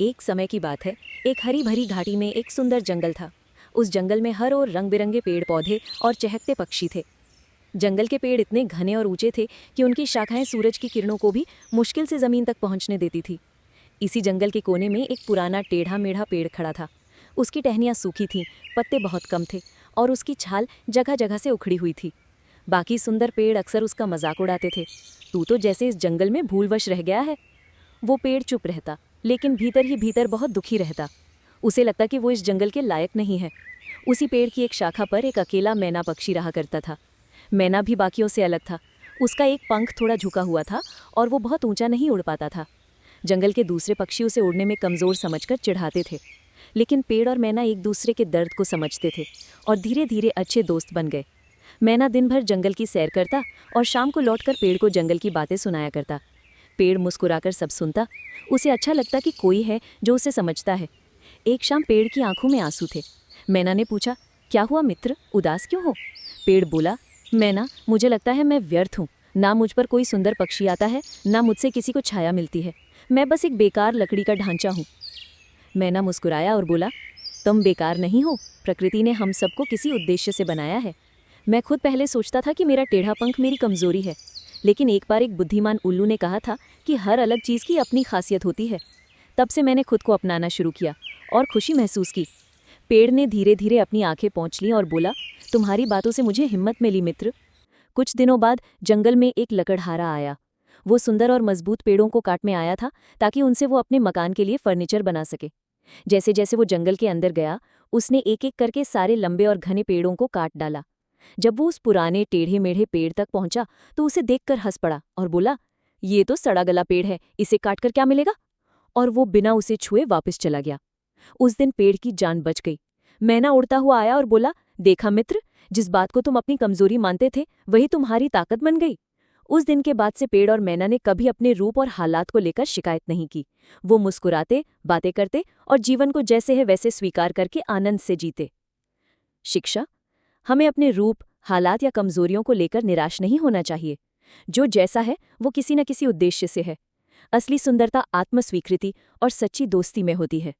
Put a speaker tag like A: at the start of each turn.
A: एक समय की बात है। एक हरी भरी घाटी में एक सुंदर जंगल था। उस जंगल में हर ओर रंग बिरंगे पेड़ पौधे और चहकते पक्षी थे। जंगल के पेड़ इतने घने और ऊंचे थे कि उनकी शाखाएं सूरज की किरणों को भी मुश्किल से जमीन तक पहुंचने देती थी। इसी जंगल के कोने में एक पुराना टेढ़ा मेढ़ा पेड़ खड़ा था। उसकी टहनियाँ सूखी थीं, पत्ते बहुत कम थे और उसकी छाल जगह जगह से उखड़ी हुई थी। बाकी सुंदर पेड़ अक्सर उसका मजाक उड़ाते थे। तू तो जैसे इस जंगल में भूलवश रह गया है। वो पेड़ चुप रहता, लेकिन भीतर ही भीतर बहुत दुखी रहता। उसे लगता कि वो इस जंगल के लायक नहीं है। उसी पेड़ की एक शाखा पर एक अकेला मैना पक्षी रहा करता था। मैना भी बाकियों से अलग था। उसका एक पंख थोड़ा झुका हुआ था और वो बहुत ऊंचा नहीं उड़ पाता था। जंगल के दूसरे पक्षी उसे उड़ने में कमज़ोर समझकर चिढ़ाते थे, लेकिन पेड़ और मैना एक दूसरे के दर्द को समझते थे और धीरे धीरे अच्छे दोस्त बन गए। मैना दिन भर जंगल की सैर करता और शाम को लौटकर पेड़ को जंगल की बातें सुनाया करता। पेड़ मुस्कुराकर सब सुनता। उसे अच्छा लगता कि कोई है जो उसे समझता है। एक शाम पेड़ की आंखों में आंसू थे। मैना ने पूछा, क्या हुआ मित्र, उदास क्यों हो? पेड़ बोला, मैना, मुझे लगता है मैं व्यर्थ हूँ। ना मुझ पर कोई सुंदर पक्षी आता है, ना मुझसे किसी को छाया मिलती है। मैं बस एक बेकार लकड़ी का ढांचा हूँ। मैना मुस्कुराया और बोला, तुम बेकार नहीं हो। प्रकृति ने हम सबको किसी उद्देश्य से बनाया है। मैं खुद पहले सोचता था कि मेरा टेढ़ा पंख मेरी कमजोरी है, लेकिन एक बार एक बुद्धिमान उल्लू ने कहा था कि हर अलग चीज़ की अपनी खासियत होती है। तब से मैंने खुद को अपनाना शुरू किया और खुशी महसूस की। पेड़ ने धीरे धीरे अपनी आंखें पोंछ लीं और बोला, तुम्हारी बातों से मुझे हिम्मत मिली मित्र। कुछ दिनों बाद जंगल में एक लकड़हारा आया। वो सुंदर और मजबूत पेड़ों को काट में आया था ताकि उनसे वो अपने मकान के लिए फर्नीचर बना सके। जैसे जैसे वो जंगल के अंदर गया, उसने एक एक करके सारे लंबे और घने पेड़ों को काट डाला। जब वो उस पुराने टेढ़े मेढ़े पेड़ तक पहुंचा तो उसे देखकर हंस पड़ा और बोला, ये तो सड़ा गला पेड़ है, इसे काटकर क्या मिलेगा? और वो बिना उसे छुए वापस चला गया। उस दिन पेड़ की जान बच गई। मैना उड़ता हुआ आया और बोला, देखा मित्र, जिस बात को तुम अपनी कमजोरी मानते थे वही तुम्हारी ताकत बन गई। उस दिन के बाद से पेड़ और मैना ने कभी अपने रूप और हालात को लेकर शिकायत नहीं की। वो मुस्कुराते, बातें करते और जीवन को जैसे है वैसे स्वीकार करके आनंद से जीते। शिक्षा: हमें अपने रूप, हालात या कमजोरियों को लेकर निराश नहीं होना चाहिए। जो जैसा है वो किसी न किसी उद्देश्य से है। असली सुंदरता आत्मस्वीकृति और सच्ची दोस्ती में होती है।